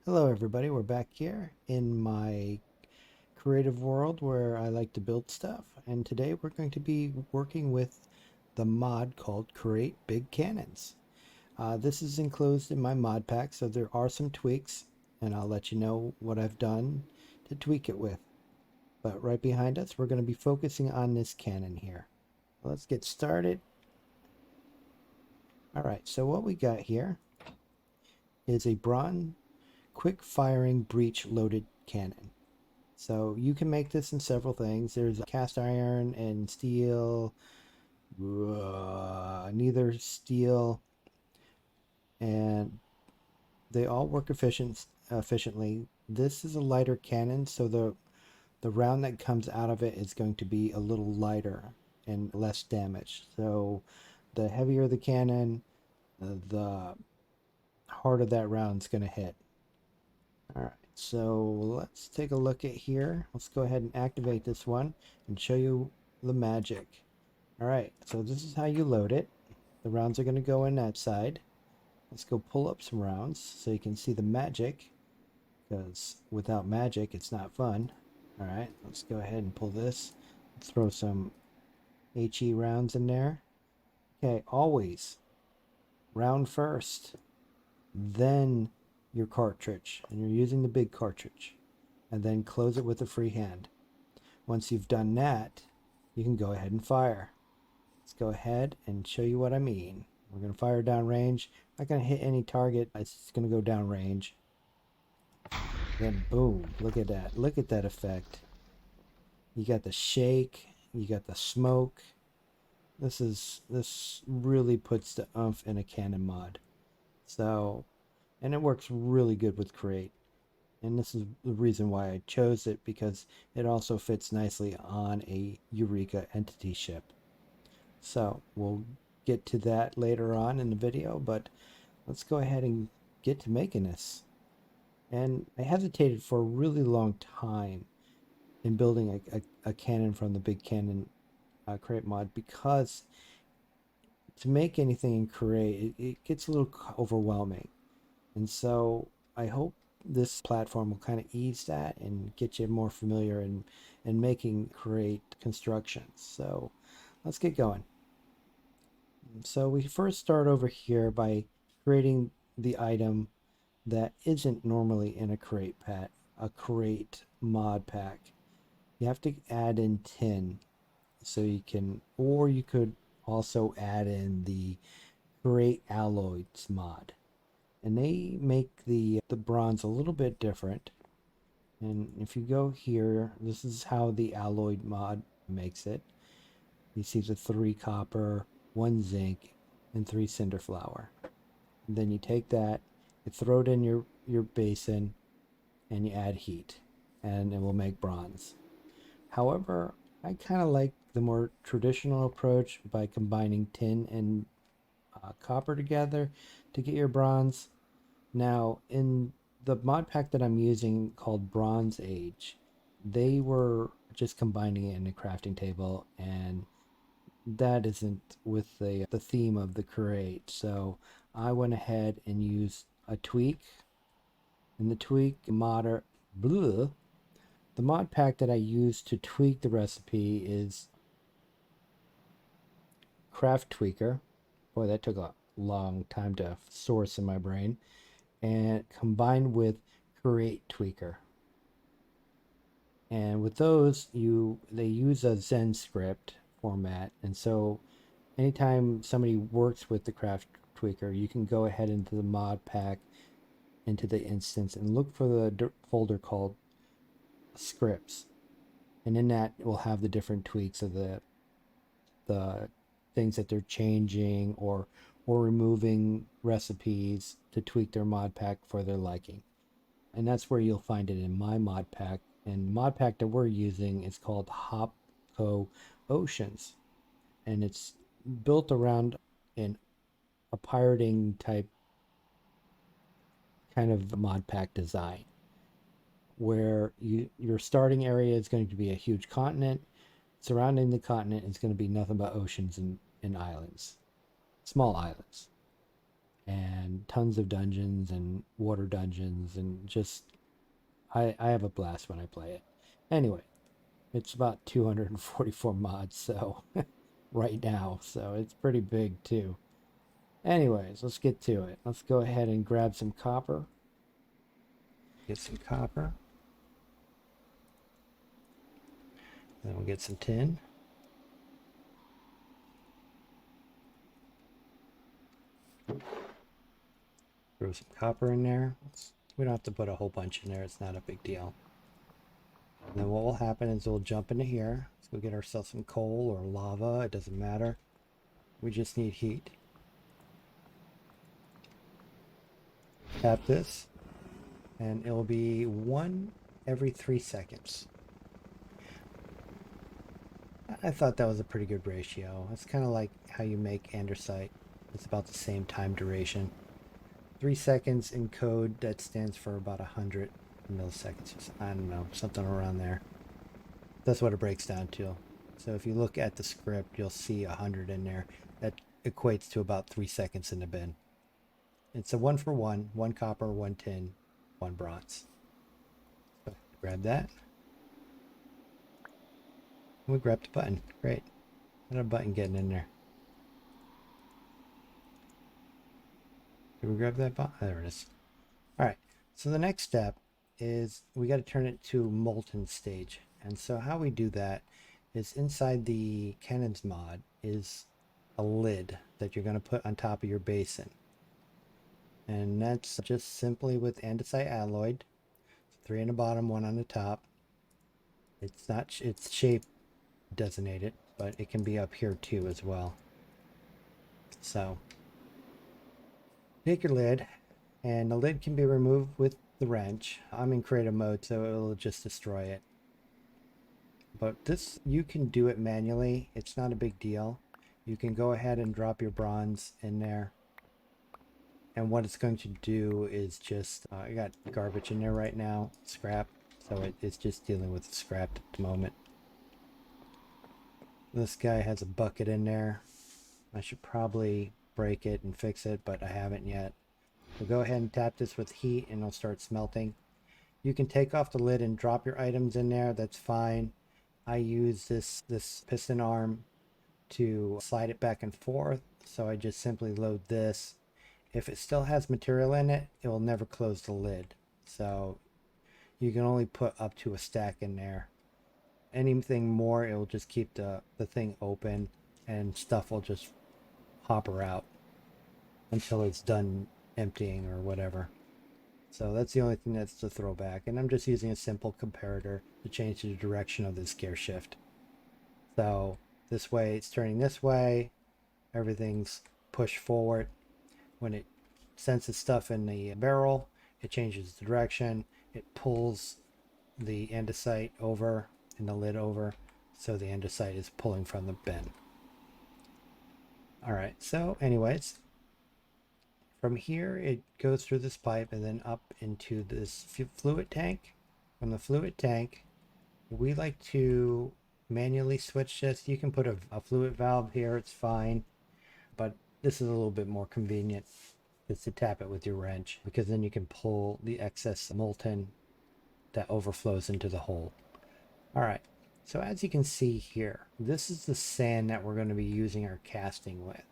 Hello everybody, we're back here in my creative world where I like to build stuff, and today we're going to be working with the mod called Create Big Cannons. This is enclosed in my mod pack, so there are some tweaks, and I'll let you know what I've done to tweak it with. But right behind us, we're going to be focusing on this cannon here. Let's get started. Alright, so what we got here is a bronze quick firing breech loaded cannon. So you can make this in several things. There's cast iron and steel, neither steel, and they all work efficiently. This is a lighter cannon, so the round that comes out of it is going to be a little lighter and less damage. So the heavier the cannon, the harder that round's going to hit. All right, so let's take a look at here. Let's go ahead and activate this one and show you the magic. All right, so this is how you load it. The rounds are going to go in that side. Let's go pull up some rounds so you can see the magic, because without magic, it's not fun. All right, let's go ahead and pull this. Throw some HE rounds in there. Okay, always round first, then your cartridge, and you're using the big cartridge, and then close it with a free hand. Once you've done that, you can go ahead and fire. Let's go ahead and show you what I mean. We're going to fire down range. Not going to hit any target. It's just going to go down range. Then boom, look at that. Look at that effect. You got the shake, you got the smoke. This really puts the oomph in a cannon mod. So, and it works really good with Create. And this is the reason why I chose it, because it also fits nicely on a Eureka entity ship. So we'll get to that later on in the video, but let's go ahead and get to making this. And I hesitated for a really long time in building a cannon from the Big Canon Create mod, because to make anything in Create, it gets a little overwhelming. And so I hope this platform will kind of ease that and get you more familiar in making Create constructions. So let's get going. So we first start over here by creating the item that isn't normally in a Create mod pack. You have to add in tin, so you can, or you could also add in the Create Alloys mod. And they make the bronze a little bit different. And if you go here, this is how the alloy mod makes it. You see the 3 copper, 1 zinc, and 3 cinder flour. And then you take that, you throw it in your basin, and you add heat, and it will make bronze. However, I kind of like the more traditional approach by combining tin and copper together to get your bronze. Now, in the mod pack that I'm using called Bronze Age, they were just combining it in a crafting table, and that isn't with the theme of the Create. So I went ahead and used a tweak, and the tweak modder bleh, the mod pack that I used to tweak the recipe is Craft Tweaker. Boy, that took a long time to source in my brain. And combined with Create Tweaker. And with those, they use a Zen script format. And so anytime somebody works with the Craft Tweaker, you can go ahead into the mod pack, into the instance, and look for the folder called scripts. And in that, it will have the different tweaks of the things that they're changing or removing recipes to tweak their mod pack for their liking. And that's where you'll find it in my mod pack. And the mod pack that we're using is called Hopco Oceans, and it's built around a pirating type kind of mod pack design, where your starting area is going to be a huge continent. Surrounding the continent is going to be nothing but oceans and islands, small islands. and tons of dungeons and water dungeons, and just I have a blast when I play it. Anyway, it's about 244 mods, so right now, so it's pretty big too. Anyways, let's get to it. Let's go ahead and grab some copper. Get some copper. Then we'll get some tin. Throw some copper in there. We don't have to put a whole bunch in there. It's not a big deal. And then what will happen is we'll jump into here. Let's go get ourselves some coal or lava. It doesn't matter. We just need heat. Tap this, and it will be 1 every 3 seconds. I thought that was a pretty good ratio. It's kind of like how you make andesite. It's about the same time duration. 3 seconds in code, that stands for about 100 milliseconds. I don't know, something around there. That's what it breaks down to. So if you look at the script, you'll see 100 in there. That equates to about 3 seconds in the bin. It's a 1 for 1, 1 copper, 1 tin, 1 bronze. So grab that. We grabbed the button. Great. Got a button getting in there. Did we grab that button? There it is. Alright, so the next step is we got to turn it to molten stage. And so how we do that is inside the cannons mod is a lid that you're going to put on top of your basin. And that's just simply with andesite alloy. 3 on the bottom, 1 on the top. It's not, it's shape designated, but it can be up here too as well. So take your lid, and the lid can be removed with the wrench. I'm in creative mode, so it'll just destroy it. But this, you can do it manually. It's not a big deal. You can go ahead and drop your bronze in there. And what it's going to do is just, I got garbage in there right now, scrap. So it's just dealing with scrap at the moment. This guy has a bucket in there. I should probably break it and fix it, but I haven't yet. So go ahead and tap this with heat and it'll start smelting. You can take off the lid and drop your items in there. That's fine. I use this piston arm to slide it back and forth. So I just simply load this. If it still has material in it, it will never close the lid. So you can only put up to a stack in there. Anything more, it will just keep the thing open and stuff will just hopper out until it's done emptying or whatever. So that's the only thing that's the throwback. And I'm just using a simple comparator to change the direction of this gear shift. So this way it's turning this way, everything's pushed forward. When it senses stuff in the barrel, it changes the direction. It pulls the andesite over and the lid over, so the andesite is pulling from the bin. Alright, so anyways, from here it goes through this pipe and then up into this fluid tank. From the fluid tank, we like to manually switch this. You can put a fluid valve here, it's fine, but this is a little bit more convenient is to tap it with your wrench, because then you can pull the excess molten that overflows into the hole. All right, so as you can see here, this is the sand that we're going to be using our casting with.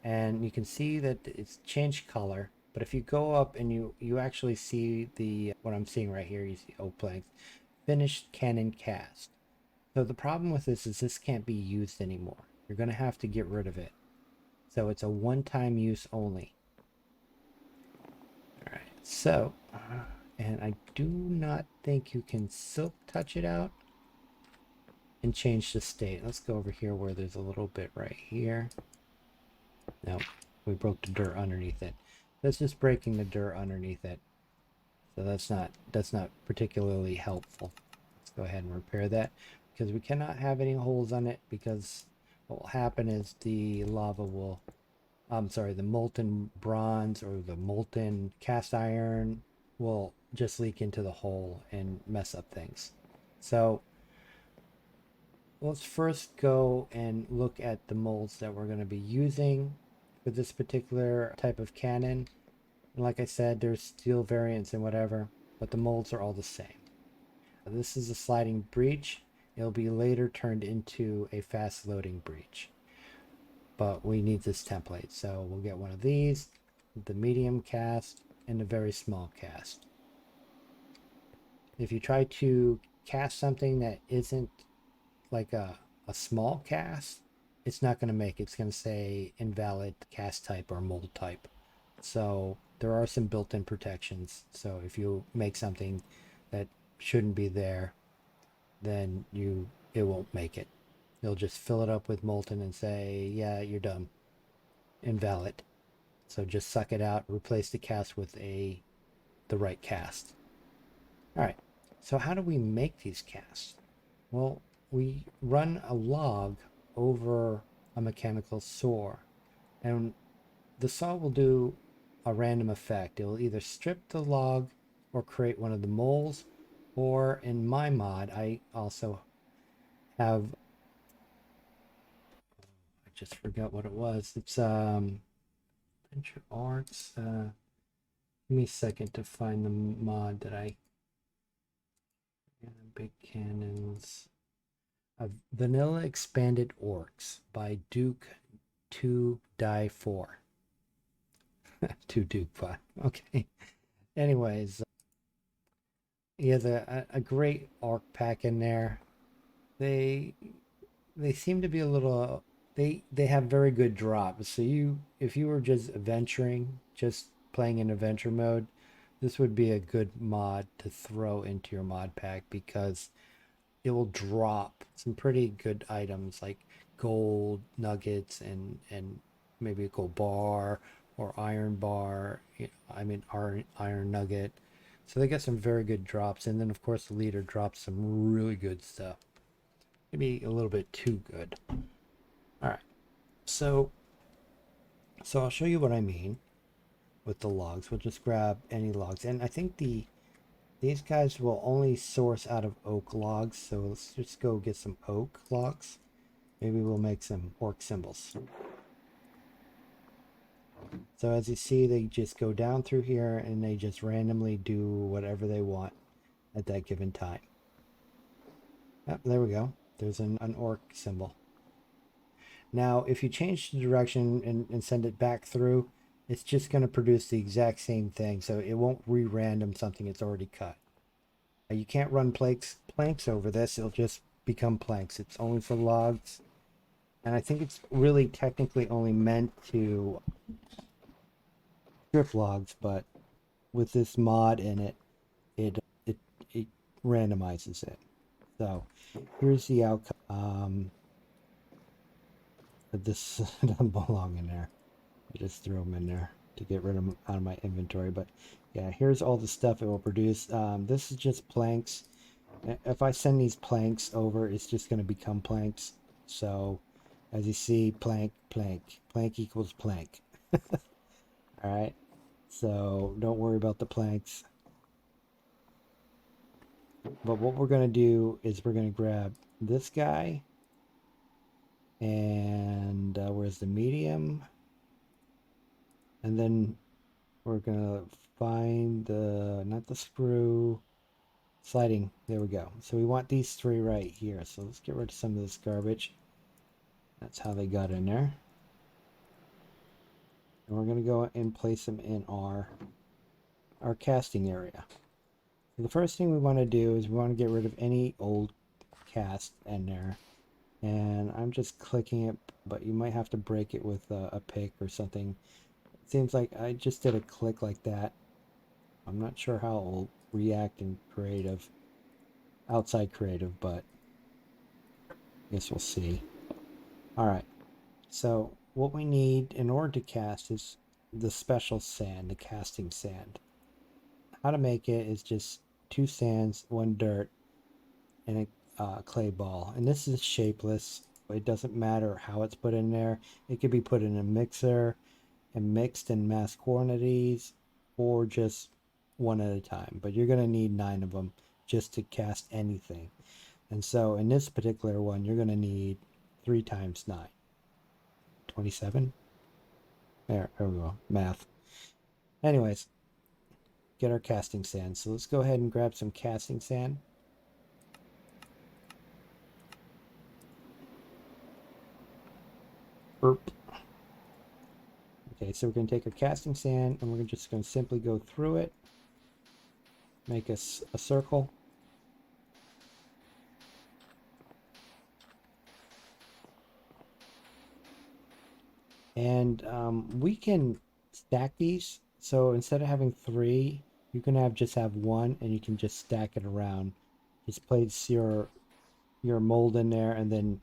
And you can see that it's changed color, but if you go up and you actually see what I'm seeing right here, you see oak planks, finished cannon cast. So the problem with this is this can't be used anymore. You're going to have to get rid of it. So it's a one-time use only. Alright, so, and I do not think you can silk touch it out and change the state. Let's go over here where there's a little bit right here. No, we broke the dirt underneath it. That's just breaking the dirt underneath it. So that's not particularly helpful. Let's go ahead and repair that, because we cannot have any holes on it, because what will happen is the lava will, I'm sorry, the molten bronze or the molten cast iron will just leak into the hole and mess up things. So let's first go and look at the molds that we're going to be using. with this particular type of cannon. And like I said, there's steel variants and whatever, but the molds are all the same. This is a sliding breech. It'll be later turned into a fast loading breech. But we need this template, so we'll get one of these, the medium cast, and a very small cast. If you try to cast something that isn't like a small cast, it's not going to make it. It's going to say invalid cast type or mold type. So there are some built-in protections. So if you make something that shouldn't be there, then it won't make it. They'll just fill it up with molten and say, yeah, you're done. Invalid. So just suck it out, replace the cast with the right cast. All right. So how do we make these casts? Well, we run a log over a mechanical saw, and the saw will do a random effect. It will either strip the log or create one of the moles, or in my mod, I also have, I just forgot what it was. It's Venture Arts. Give me a second to find the mod that I Big Cannons. Vanilla Expanded Orcs by Duke 2 Die 4. 2 Duke 5. Okay. Anyways, he has a great orc pack in there. They seem to be a little they have very good drops. So if you were just adventuring, just playing in adventure mode, this would be a good mod to throw into your mod pack because it will drop some pretty good items like gold nuggets and maybe a gold bar or iron bar. I mean iron nugget. So they got some very good drops, and then of course the leader drops some really good stuff. Maybe a little bit too good. All right, so I'll show you what I mean with the logs. We'll just grab any logs, and I think these guys will only source out of oak logs, so let's just go get some oak logs. Maybe we'll make some orc symbols. So as you see, they just go down through here and they just randomly do whatever they want at that given time. Oh, there we go. There's an orc symbol. Now, if you change the direction and send it back through, it's just going to produce the exact same thing. So it won't re-random something it's already cut. You can't run planks over this. It'll just become planks. It's only for logs. And I think it's really technically only meant to strip logs, but with this mod in it, it randomizes it. So here's the outcome. This doesn't belong in there. I just threw them in there to get rid of them out of my inventory. But yeah, here's all the stuff it will produce. This is just planks. If I send these planks over, it's just going to become planks. So as you see, plank equals plank. All right. So don't worry about the planks. But what we're going to do is we're going to grab this guy. And where's the medium? And then we're going to find not the screw, sliding. There we go. So we want these three right here. So let's get rid of some of this garbage. That's how they got in there. And we're going to go and place them in our casting area. So the first thing we want to do is we want to get rid of any old cast in there. And I'm just clicking it, but you might have to break it with a pick or something. It seems like I just did a click like that. I'm not sure how it will react in creative, outside creative, but I guess we'll see. All right, so what we need in order to cast is the special sand, the casting sand. How to make it is just 2 sands, 1 dirt, and a clay ball. And this is shapeless. It doesn't matter how it's put in there. It could be put in a mixer and mixed in mass quantities, or just one at a time. But you're going to need 9 of them just to cast anything. And so in this particular one, you're going to need 3 times 9. 27. There we go. Math. Anyways, get our casting sand. So let's go ahead and grab some casting sand. Burp. Okay, so we're going to take our casting sand and we're just going to simply go through it, make us a circle. And we can stack these. So instead of having 3, you can just have 1, and you can just stack it around. Just place your mold in there and then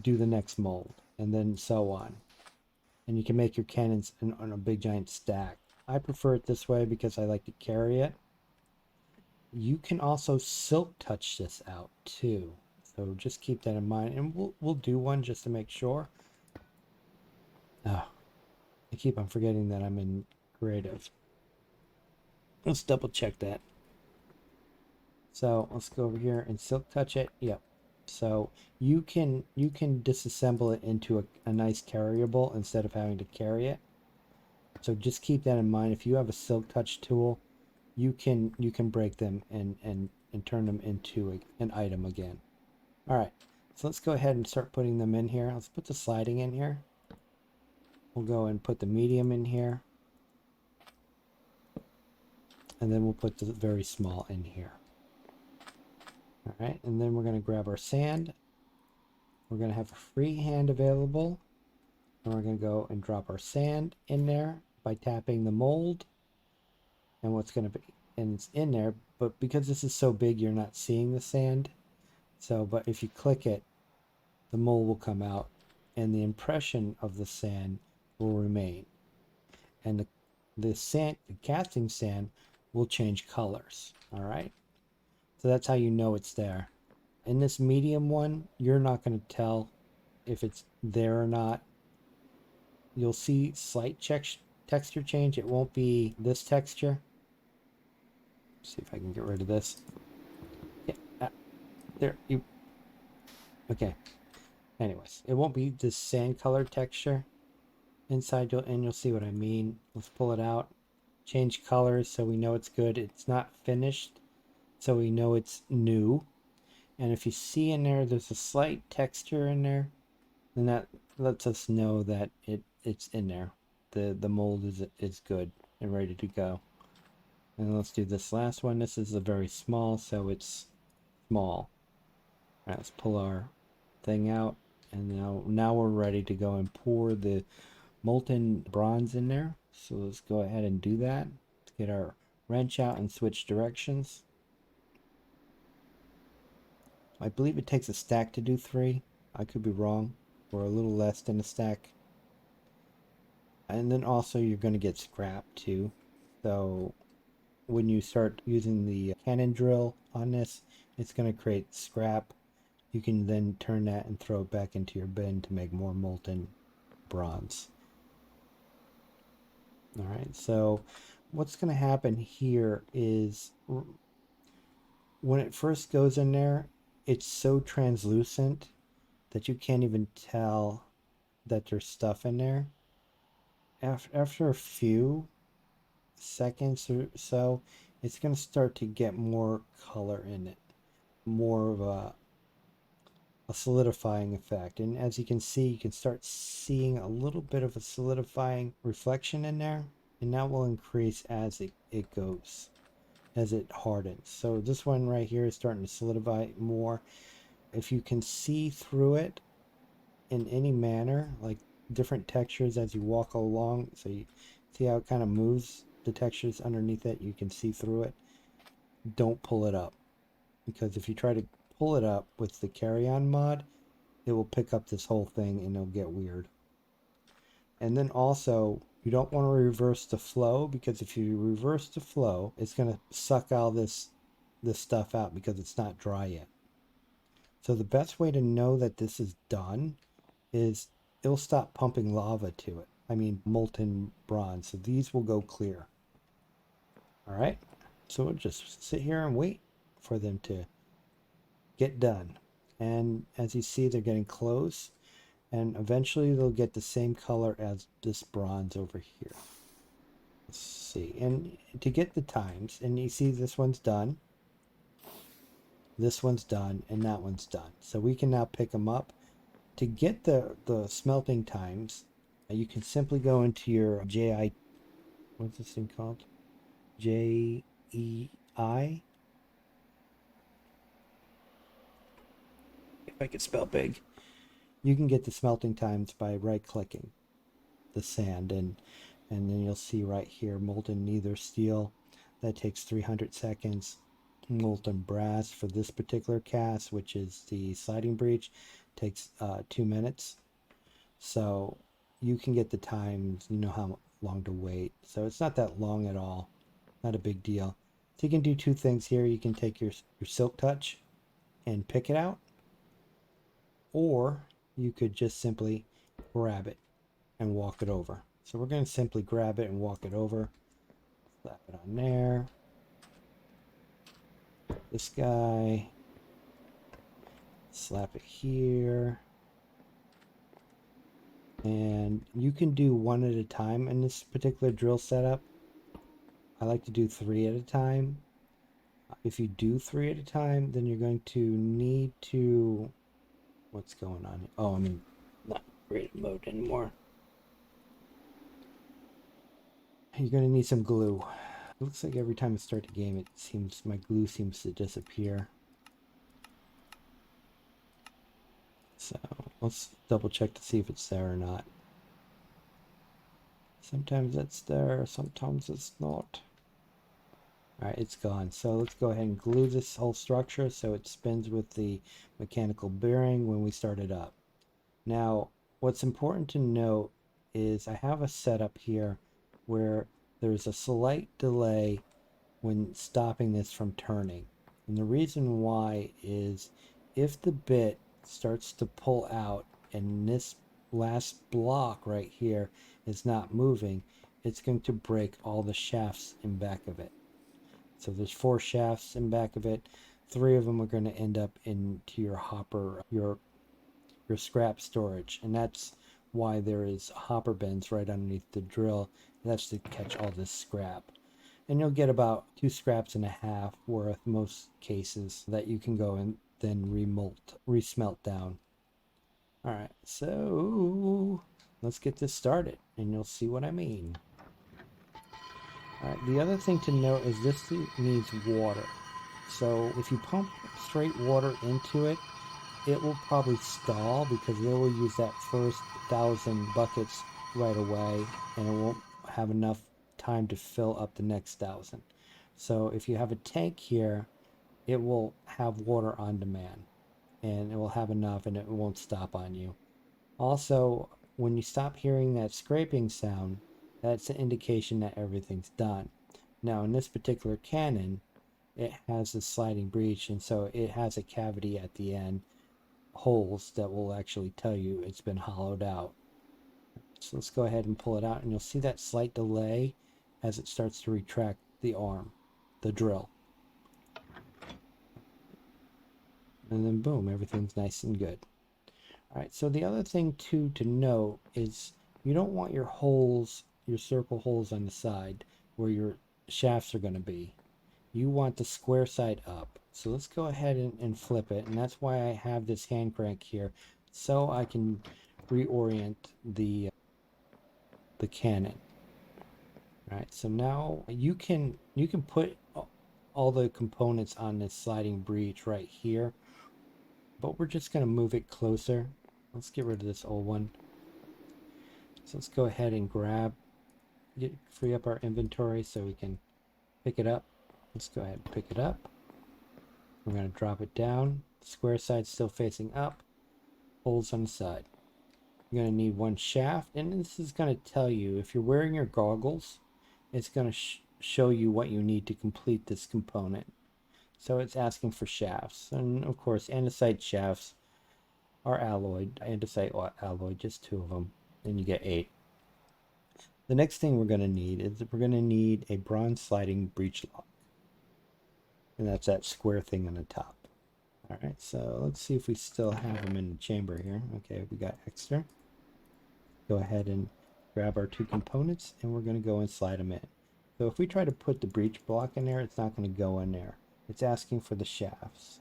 do the next mold, and then so on. And you can make your cannons on a big giant stack. I prefer it this way because I like to carry it. You can also silk touch this out too. So just keep that in mind, and we'll do one just to make sure. Oh, I keep on forgetting that I'm in creative. Let's double check that. So let's go over here and silk touch it. Yep. So you can disassemble it into a nice carryable instead of having to carry it. So just keep that in mind. If you have a silk touch tool, you can break them and turn them into an item again. All right. So let's go ahead and start putting them in here. Let's put the sliding in here. We'll go and put the medium in here. And then we'll put the very small in here. All right, and then we're going to grab our sand. We're going to have a free hand available. And we're going to go and drop our sand in there by tapping the mold. And what's going to be, and it's in there, but because this is so big, you're not seeing the sand. So, but if you click it, the mold will come out and the impression of the sand will remain. And the casting sand will change colors. All right. So that's how you know it's there. In this medium one, you're not going to tell if it's there or not. You'll see slight texture change. It won't be this texture. Let's see if I can get rid of this. Yeah, there. Okay. Anyways, it won't be this sand color texture inside, and you'll see what I mean. Let's pull it out. Change colors so we know it's good. It's not finished, so we know it's new. And if you see in there's a slight texture in there, then that lets us know that it's in there. The mold is good and ready to go. And let's do this last one. This is a very small, so it's small. All right, let's pull our thing out, and now we're ready to go and pour the molten bronze in there. So let's go ahead and do that. Let's get our wrench out and switch directions. I believe it takes a stack to do 3. I could be wrong, or a little less than a stack. And then also you're going to get scrap too. So when you start using the cannon drill on this, it's going to create scrap. You can then turn that and throw it back into your bin to make more molten bronze. All right, so what's going to happen here is when it first goes in there, it's so translucent that you can't even tell that there's stuff in there. After a few seconds or so, it's going to start to get more color in it, more of a solidifying effect. And as you can see, you can start seeing a little bit of a solidifying reflection in there, and that will increase as it goes, as it hardens. So this one right here is starting to solidify more. If you can see through it in any manner, like different textures as you walk along, so you see how it kind of moves the textures underneath it, you can see through it. Don't pull it up, because if you try to pull it up with the carry-on mod, it will pick up this whole thing and it'll get weird. And then also, you don't want to reverse the flow, because if you reverse the flow, it's going to suck all this stuff out because it's not dry yet. So the best way to know that this is done is it'll stop pumping lava to it. I mean molten bronze. So these will go clear. All right. So we'll just sit here and wait for them to get done. And as you see, they're getting close. and eventually they'll get the same color as this bronze over here. Let's see, and to get the times, and you see this one's done, this one's done, and that one's done. So we can now pick them up. To get the smelting times, you can simply go into your what's this thing called? JEI. If I could spell big. You can get the smelting times by right-clicking the sand, and then you'll see right here molten nether steel. That takes 300 seconds. Molten brass for this particular cast, which is the sliding breech, takes 2 minutes. So you can get the times, you know how long to wait. So it's not that long at all, not a big deal. So you can do two things here. You can take your silk touch and pick it out, or you could just simply grab it and walk it over. So we're going to simply grab it and walk it over. Slap it on there. This guy. Slap it here. And you can do one at a time in this particular drill setup. I like to do 3 at a time. If you do 3 at a time, then you're going to need to... What's going on? Oh, I'm in not creative mode anymore. You're going to need some glue. It looks like every time I start the game, it seems my glue seems to disappear. So let's double check to see if it's there or not. Sometimes it's there, sometimes it's not. Alright, it's gone. So let's go ahead and glue this whole structure so it spins with the mechanical bearing when we start it up. Now, what's important to note is I have a setup here where there's a slight delay when stopping this from turning. And the reason why is if the bit starts to pull out and this last block right here is not moving, it's going to break all the shafts in back of it. So there's 4 shafts in back of it. 3 of them are going to end up into your hopper, your scrap storage, and that's why there is hopper bins right underneath the drill. That's to catch all this scrap. And you'll get about 2 scraps and a half worth most cases that you can go and then resmelt down. Alright, so let's get this started and you'll see what I mean. Alright, the other thing to note is this needs water. So if you pump straight water into it, it will probably stall because it will use that first 1,000 buckets right away and it won't have enough time to fill up the next 1,000. So if you have a tank here, it will have water on demand and it will have enough and it won't stop on you. Also, when you stop hearing that scraping sound, that's an indication that everything's done. Now in this particular cannon, it has a sliding breech, and so it has a cavity at the end, holes that will actually tell you it's been hollowed out. So let's go ahead and pull it out, and you'll see that slight delay as it starts to retract the arm, the drill. And then boom, everything's nice and good. Alright, so the other thing too to note is you don't want your holes, your circle holes on the side where your shafts are going to be. You want the square side up. So let's go ahead and flip it, and that's why I have this hand crank here, so I can reorient the cannon. All right, so now you can put all the components on this sliding breech right here, but we're just going to move it closer. Let's get rid of this old one. So let's go ahead and free up our inventory so we can pick it up. Let's go ahead and pick it up. We're going to drop it down. Square side still facing up. Holes on the side. You're going to need 1 shaft, and this is going to tell you, if you're wearing your goggles, it's going to show you what you need to complete this component. So it's asking for shafts, and of course andesite shafts are alloyed. Andesite or alloy, just 2 of them, then you get 8. The next thing we're going to need is we're going to need a bronze sliding breech lock. And that's that square thing on the top. All right, so let's see if we still have them in the chamber here. Okay, we got extra. Go ahead and grab our two components, and we're going to go and slide them in. So if we try to put the breech block in there, it's not going to go in there. It's asking for the shafts,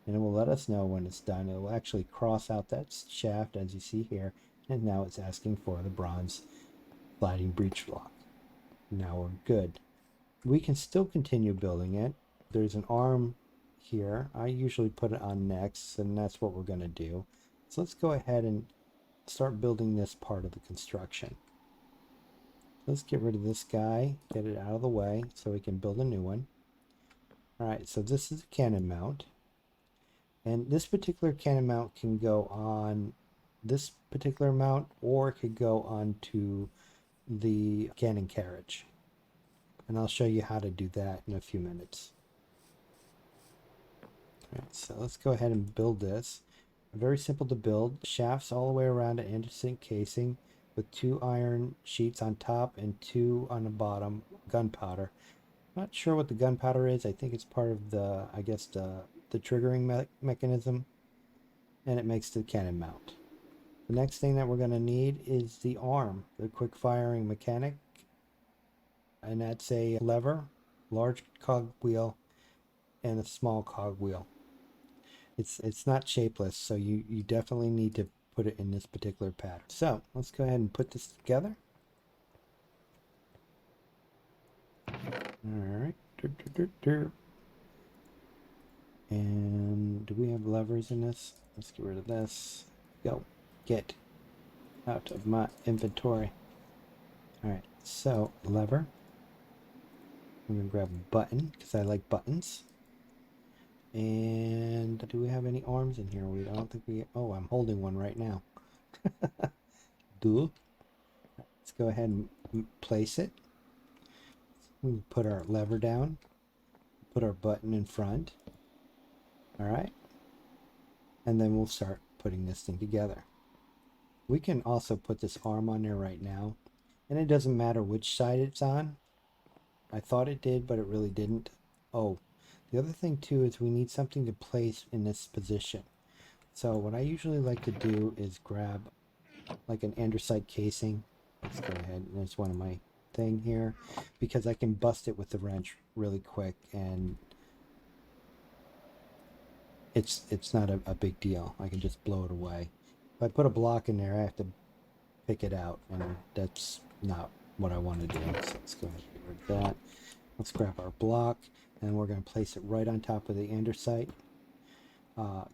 and it will let us know when it's done. It will actually cross out that shaft, as you see here, and now it's asking for the bronze sliding breech block. Now we're good. We can still continue building it. There's an arm here. I usually put it on next, and that's what we're going to do. So let's go ahead and start building this part of the construction. Let's get rid of this guy, get it out of the way so we can build a new one. All right, so this is a cannon mount. And this particular cannon mount can go on this particular mount, or it could go onto the cannon carriage. And I'll show you how to do that in a few minutes. All right, so let's go ahead and build this. Very simple to build. Shafts all the way around an andesite casing with 2 iron sheets on top and 2 on the bottom, gunpowder. Not sure what the gunpowder is. I think it's part of the, I guess, the triggering mechanism, and it makes the cannon mount. The next thing that we're going to need is the arm, the quick firing mechanic, and that's a lever, large cog wheel, and a small cog wheel. It's not shapeless, so you definitely need to put it in this particular pattern. So let's go ahead and put this together. All right. And do we have levers in this? Let's get rid of this. Go. Get out of my inventory. All right. So lever. I'm gonna grab a button because I like buttons. And do we have any arms in here? I don't think we. Oh, I'm holding one right now. Do. Let's go ahead and place it. We put our lever down. Put our button in front. All right. And then we'll start putting this thing together. We can also put this arm on there right now. And it doesn't matter which side it's on. I thought it did, but it really didn't. Oh, the other thing too is we need something to place in this position. So what I usually like to do is grab like an andesite casing. Let's go ahead. There's one of my thing here because I can bust it with the wrench really quick, and it's not a big deal. I can just blow it away. If I put a block in there, I have to pick it out, and that's not what I want to do. So let's go ahead and get rid of that. Let's grab our block, and we're going to place it right on top of the andesite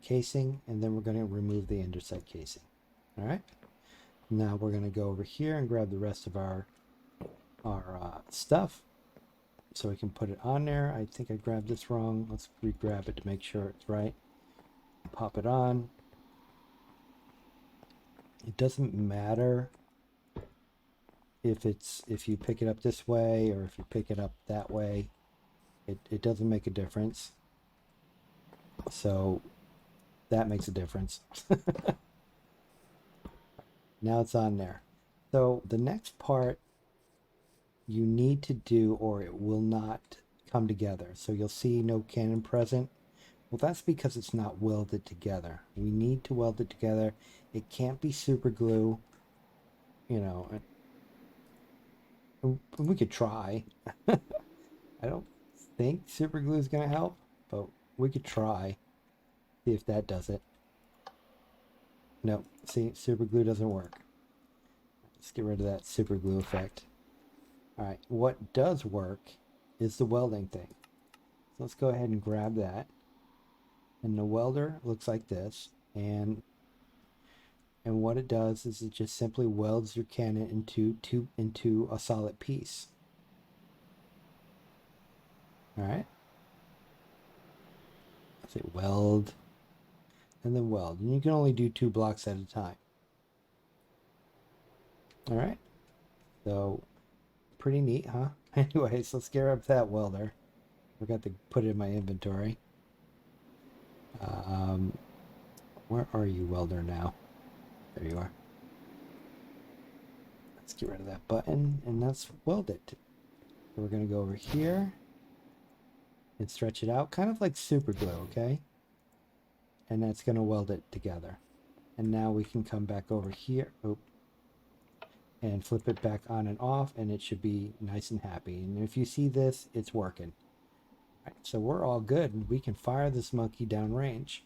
casing, and then we're going to remove the andesite casing. All right. Now we're going to go over here and grab the rest of our stuff so we can put it on there. I think I grabbed this wrong. Let's re-grab it to make sure it's right. Pop it on. It doesn't matter if you pick it up this way or if you pick it up that way. It doesn't make a difference. So that makes a difference. Now it's on there. So the next part you need to do, or it will not come together. So you'll see no cannon present. Well, that's because it's not welded together. We need to weld it together. It can't be super glue, you know. We could try. I don't think super glue is going to help, but we could try. See if that does it. No, see, super glue doesn't work. Let's get rid of that super glue effect. All right, what does work is the welding thing. So let's go ahead and grab that. And the welder looks like this. And what it does is it just simply welds your cannon into a solid piece. All right. Say weld, and then weld. And you can only do 2 blocks at a time. All right. So pretty neat, huh? Anyways, let's get up that welder. Forgot to put it in my inventory. Where are you, welder, now? There you are. Let's get rid of that button, and let's weld it. So we're going to go over here and stretch it out, kind of like super glue, okay? and that's going to weld it together. And now we can come back over here, and flip it back on and off, and it should be nice and happy. And if you see this, it's working. Right, so we're all good, and we can fire this monkey downrange.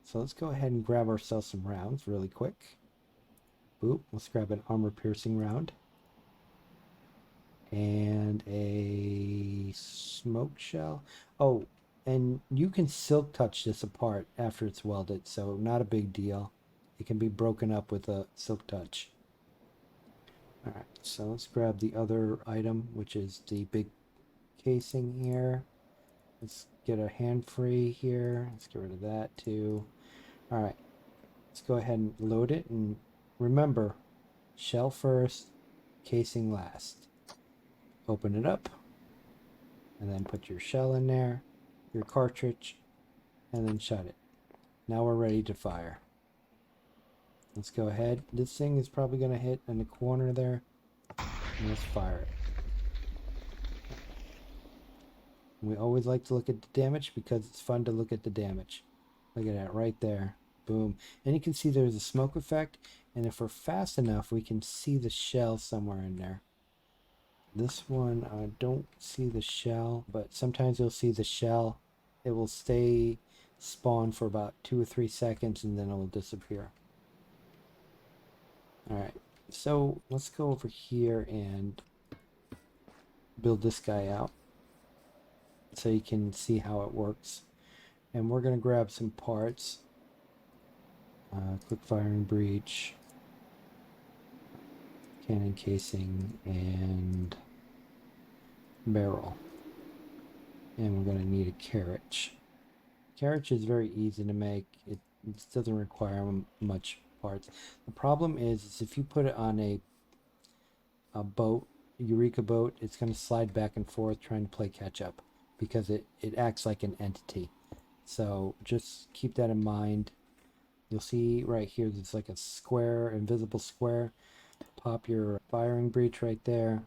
So let's go ahead and grab ourselves some rounds really quick. Boop, let's grab an armor piercing round. And a smoke shell. Oh, and you can silk touch this apart after it's welded, so not a big deal. It can be broken up with a silk touch. Alright, so let's grab the other item, which is the big casing here. Let's get a hand free here. Let's get rid of that too. Alright, let's go ahead and load it, and remember, shell first, casing last. Open it up, and then put your shell in there, your cartridge, and then shut it. Now we're ready to fire. Let's go ahead. This thing is probably going to hit in the corner there. And let's fire it. We always like to look at the damage because it's fun to look at the damage. Look at that right there. Boom. And you can see there's a smoke effect. And if we're fast enough, we can see the shell somewhere in there. This one, I don't see the shell, but sometimes you'll see the shell. It will stay spawn for about 2 or 3 seconds, and then it will disappear. Alright, so let's go over here and build this guy out so you can see how it works. And we're going to grab some parts. Quick firing breech, cannon casing, and barrel. And we're going to need a carriage. Carriage is very easy to make. It doesn't require much parts. The problem is if you put it on a boat, Eureka boat, it's going to slide back and forth trying to play catch up because it acts like an entity. So just keep that in mind. You'll see right here there's like a square, invisible square. Pop your firing breech right there,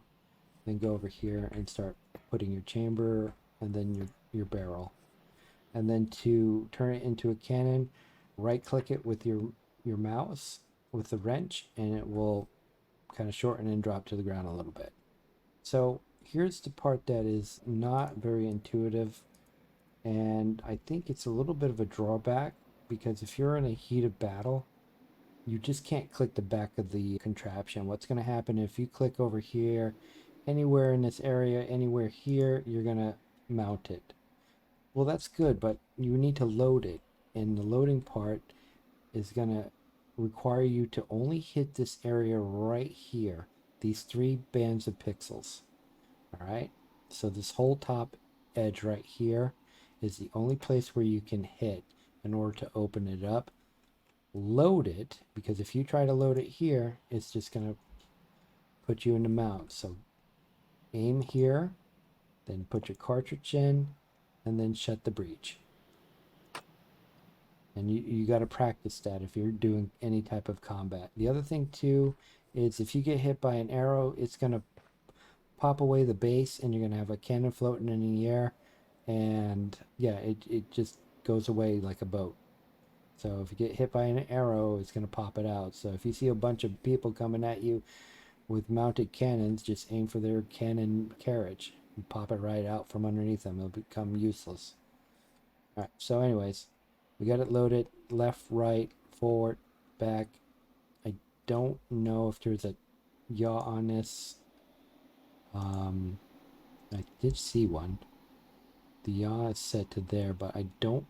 then go over here and start putting your chamber and then your barrel. And then to turn it into a cannon, right click it with your mouse with the wrench, and it will kind of shorten and drop to the ground a little bit. So here's the part that is not very intuitive, and I think it's a little bit of a drawback because if you're in a heated battle, you just can't click the back of the contraption. What's going to happen if you click over here, anywhere in this area, anywhere here, you're going to mount it. Well, that's good, but you need to load it, and the loading part is going to require you to only hit this area right here, these 3 bands of pixels. All right, so this whole top edge right here is the only place where you can hit in order to open it up. Load it, because if you try to load it here, it's just going to put you in the mount. So aim here, then put your cartridge in, and then shut the breech. And you got to practice that if you're doing any type of combat. The other thing too is if you get hit by an arrow, it's going to pop away the base, and you're going to have a cannon floating in the air, and yeah, it just goes away like a boat. So if you get hit by an arrow, it's going to pop it out. So if you see a bunch of people coming at you with mounted cannons, just aim for their cannon carriage and pop it right out from underneath them. It'll become useless. All right, so anyways, we got it loaded, left, right, forward, back. I don't know if there's a yaw on this. I did see one. The yaw is set to there, but I don't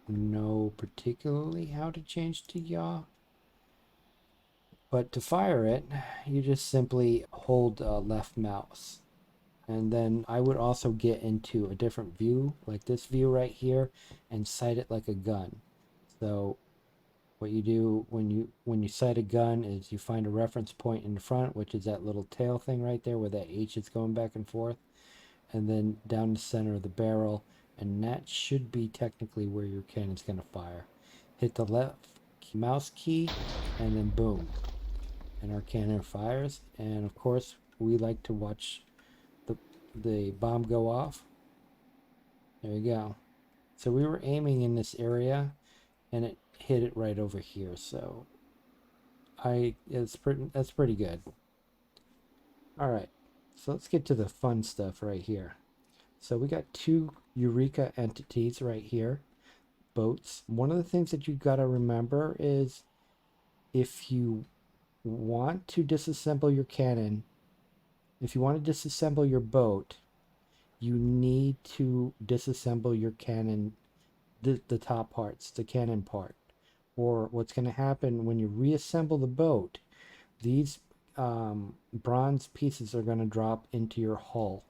know particularly how to change to yaw. But to fire it, you just simply hold left mouse. And then I would also get into a different view, like this view right here, and sight it like a gun. So what you do when you sight a gun is you find a reference point in the front, which is that little tail thing right there where that H is going back and forth, and then down the center of the barrel, and that should be technically where your cannon's going to fire. Hit the left mouse key, and then boom, and our cannon fires. And of course, we like to watch the bomb go off. There you go. So we were aiming in this area and it hit it right over here. So that's pretty good. All right, so let's get to the fun stuff right here. So we got two Eureka entities right here, boats. One of the things that you got to remember is if you want to disassemble your cannon, if you want to disassemble your boat, you need to disassemble your cannon, the top parts, the cannon part. Or what's going to happen when you reassemble the boat, these bronze pieces are going to drop into your hull,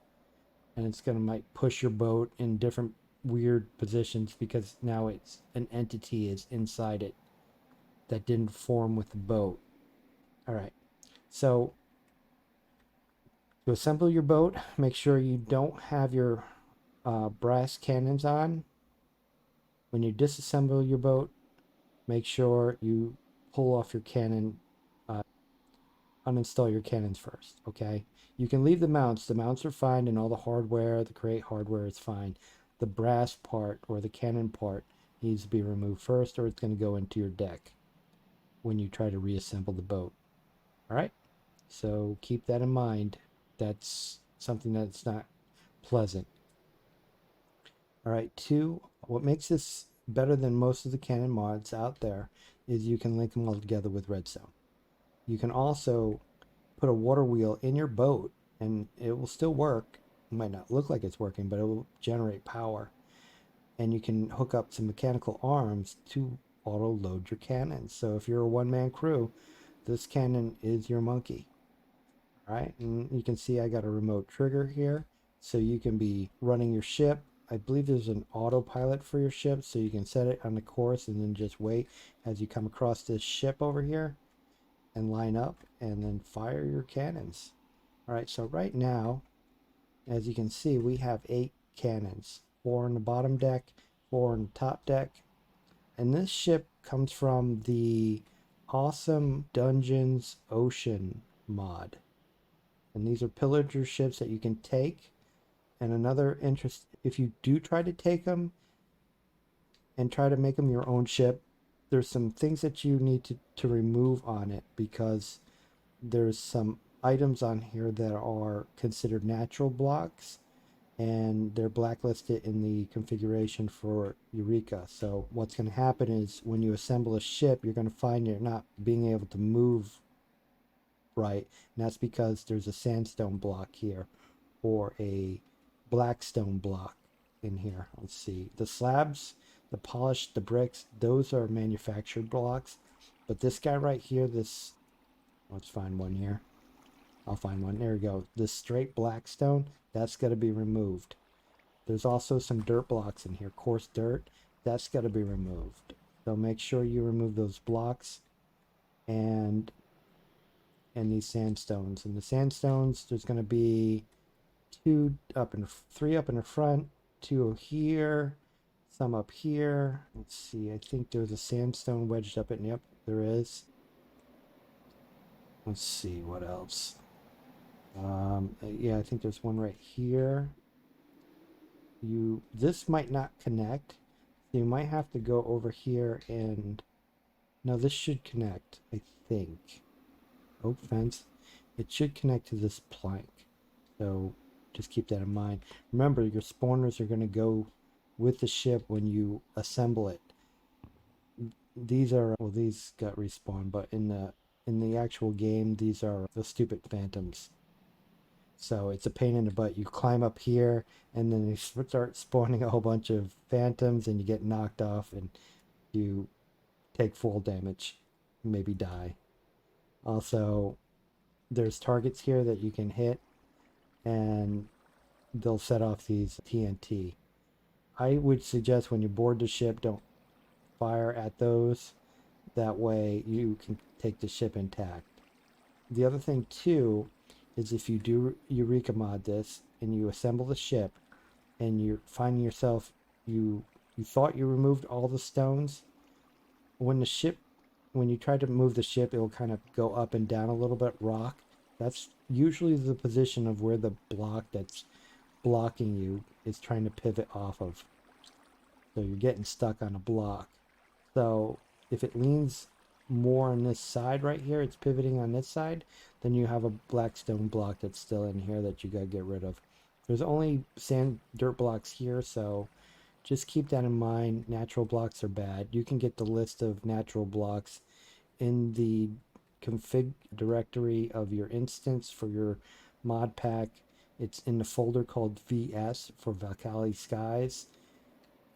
and it's going to might push your boat in different weird positions because now it's an entity is inside it that didn't form with the boat. All right, so to assemble your boat, make sure you don't have your brass cannons on. When you disassemble your boat, make sure you pull off your cannon, uninstall your cannons first, okay? You can leave the mounts. The mounts are fine, and all the hardware, the Create hardware is fine. The brass part or the cannon part needs to be removed first, or it's going to go into your deck when you try to reassemble the boat. All right? So keep that in mind. That's something that's not pleasant. All right, two, what makes this better than most of the Canon mods out there is you can link them all together with redstone. You can also put a water wheel in your boat and it will still work. It might not look like it's working, but it will generate power. And you can hook up some mechanical arms to auto load your cannons. So if you're a one-man crew, this cannon is your monkey. All right, and you can see I got a remote trigger here. So you can be running your ship. I believe there's an autopilot for your ship, so you can set it on the course and then just wait as you come across this ship over here and line up and then fire your cannons. All right, so right now, as you can see, we have 8 cannons, 4 on the bottom deck, 4 on the top deck. And this ship comes from the awesome Dungeons Ocean mod. And these are pillager ships that you can take. And another interest, if you do try to take them and try to make them your own ship, there's some things that you need to remove on it because there's some items on here that are considered natural blocks and they're blacklisted in the configuration for Eureka. So what's going to happen is when you assemble a ship, you're going to find you're not being able to move right. And that's because there's a sandstone block here or a blackstone block in here. Let's see. The slabs, the polished, the bricks, those are manufactured blocks. But this guy right here, let's find one here. I'll find one. There we go. This straight black stone, that's got to be removed. There's also some dirt blocks in here, coarse dirt. That's got to be removed. So make sure you remove those blocks and these sandstones. And the sandstones, there's going to be three up in the front, 2 here, some up here. Let's see. I think there's a sandstone wedged up in. Yep, there is. Let's see what else. Yeah, I think there's one right here. This might not connect. So you might have to go over here and no, this should connect, I think. Oak fence. It should connect to this plank. So just keep that in mind. Remember, your spawners are going to go with the ship when you assemble it. These got respawned, but in the actual game, these are the stupid phantoms. So it's a pain in the butt. You climb up here, and then you start spawning a whole bunch of phantoms, and you get knocked off, and you take full damage, maybe die. Also, there's targets here that you can hit, and they'll set off these TNT. I would suggest when you board the ship, don't fire at those. That way you can take the ship intact. The other thing too is if you do Eureka mod this and you assemble the ship and you're finding yourself you thought you removed all the stones, when you try to move the ship, it will kind of go up and down a little bit, rock. That's usually the position of where the block that's blocking you is trying to pivot off of. So you're getting stuck on a block. So if it leans more on this side right here, it's pivoting on this side, then you have a black stone block that's still in here that you gotta get rid of. There's only sand dirt blocks here, so just keep that in mind. Natural blocks are bad. You can get the list of natural blocks in the config directory of your instance for your mod pack. It's in the folder called VS for Valkyrie Skies.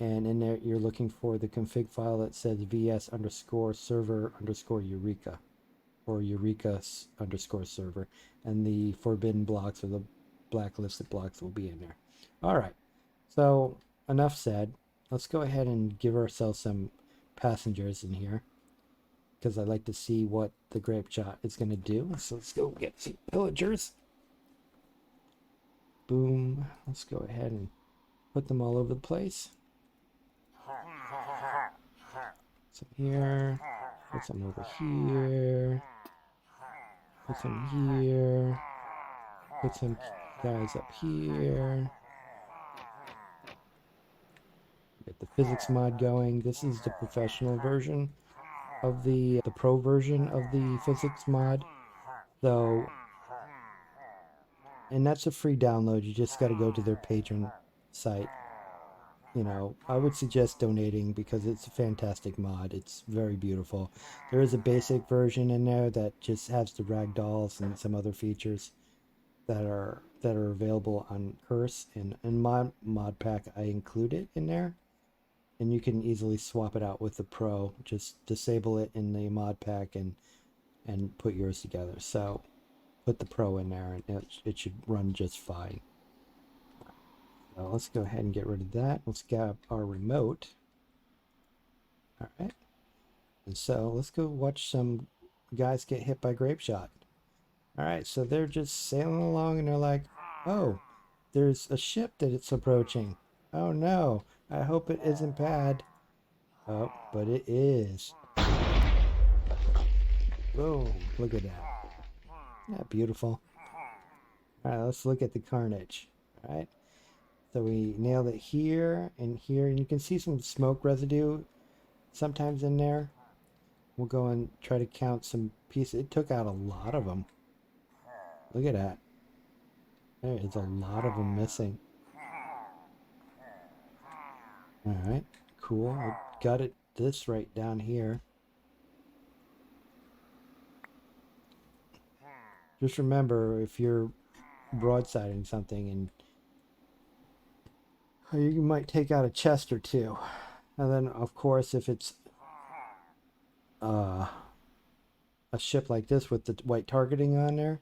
And in there, you're looking for the config file that says VS underscore server underscore Eureka or Eureka underscore server. And the forbidden blocks or the blacklisted blocks will be in there. All right. So enough said. Let's go ahead and give ourselves some passengers in here because I like to see what the grape shot is going to do. So let's go get some pillagers. Boom. Let's go ahead and put them all over the place. Some here. Put some over here. Put some here. Put some guys up here. Get the physics mod going. This is the professional version of the pro version of the physics mod. So, and that's a free download. You just got to go to their Patreon site. You know, I would suggest donating because it's a fantastic mod. It's very beautiful. There is a basic version in there that just has the ragdolls and some other features that are available on Curse, and in my mod pack I include it in there, and you can easily swap it out with the pro. Just disable it in the mod pack and put yours together. So put the pro in there and it should run just fine. So let's go ahead and get rid of that. Let's grab our remote. All right, and so let's go watch some guys get hit by grape shot. All right, so they're just sailing along and they're like, oh, there's a ship that it's approaching. Oh no, I hope it isn't bad. Oh, but it is. Boom, look at that. Isn't that beautiful? All right, let's look at the carnage. All right, so we nailed it here and here, and you can see some smoke residue sometimes in there. We'll go and try to count some pieces. It took out a lot of them. Look at that. There is a lot of them missing. All right, cool. I got it this right down here. Just remember, if you're broadsiding something, and you might take out a chest or two. And then, of course, if it's a ship like this with the white targeting on there,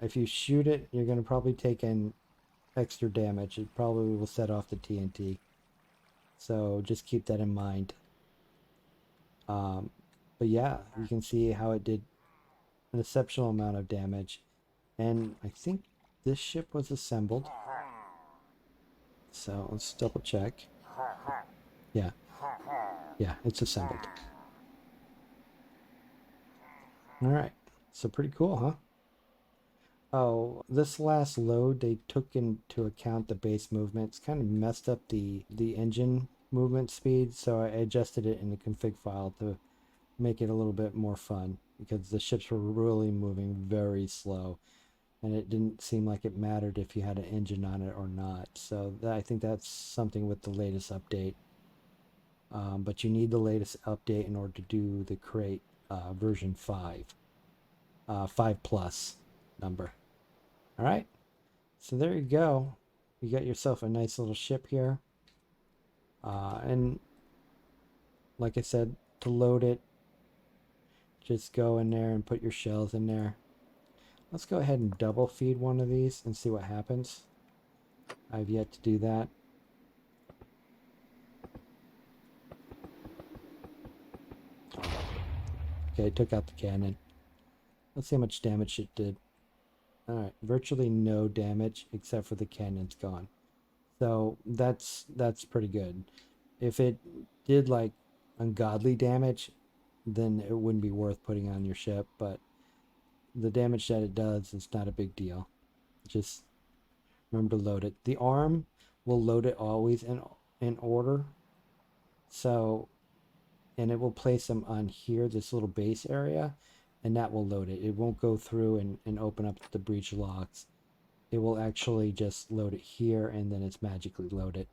if you shoot it, you're going to probably take in extra damage. It probably will set off the TNT. So just keep that in mind. But yeah, you can see how it did an exceptional amount of damage. And I think this ship was assembled. So let's double check. Yeah. Yeah, it's assembled. Alright. So pretty cool, huh? Oh, this last load, they took into account the base movements, kind of messed up the engine movement speed, so I adjusted it in the config file to make it a little bit more fun, because the ships were really moving very slow, and it didn't seem like it mattered if you had an engine on it or not. So I think that's something with the latest update. But you need the latest update in order to do the Create version 5. 5 plus number. All right, so there you go. You got yourself a nice little ship here. And like I said, to load it, just go in there and put your shells in there. Let's go ahead and double feed one of these and see what happens. I've yet to do that. Okay, it took out the cannon. Let's see how much damage it did. Alright, virtually no damage except for the cannon's gone. So that's pretty good. If it did like ungodly damage, then it wouldn't be worth putting on your ship, but the damage that it does is not a big deal. Just remember to load it. The arm will load it always in order. So, and it will place them on here, this little base area, and that will load it. It won't go through and open up the breech locks. It will actually just load it here, and then it's magically loaded.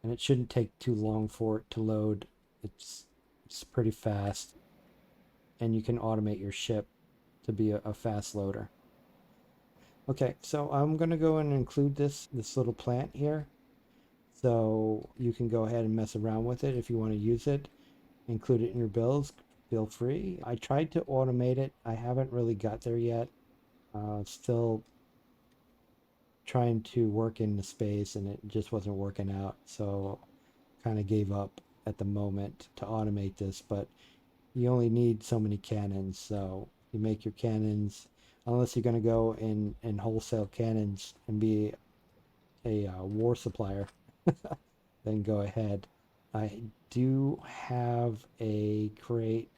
And it shouldn't take too long for it to load. It's pretty fast, and you can automate your ship to be a fast loader. Okay, so I'm gonna go and include this little plant here. So you can go ahead and mess around with it if you want to use it. Include it in your builds, feel free. I tried to automate it. I haven't really got there yet. Still trying to work in the space and it just wasn't working out. So kind of gave up at the moment to automate this, but you only need so many cannons. So you make your cannons, unless you're going to go and wholesale cannons and be a war supplier, then go ahead. I do have a Create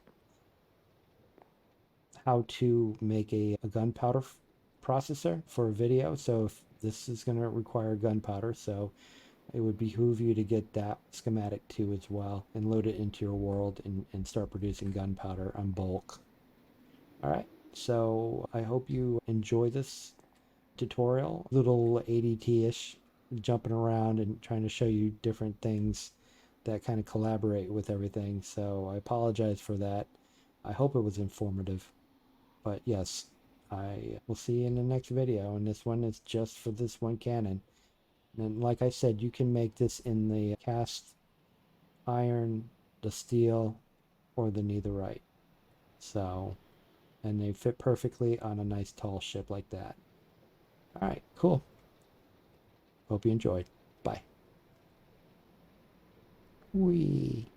how to make a gunpowder processor for a video. So if this is going to require gunpowder, so it would behoove you to get that schematic too as well and load it into your world and start producing gunpowder on bulk. All right, so I hope you enjoy this tutorial, little ADT-ish, jumping around and trying to show you different things that kind of collaborate with everything. So I apologize for that. I hope it was informative. But yes, I will see you in the next video. And this one is just for this one cannon. And like I said, you can make this in the cast iron, the steel, or the netherite. So, and they fit perfectly on a nice tall ship like that. All right, cool. Hope you enjoyed. Bye. Wee.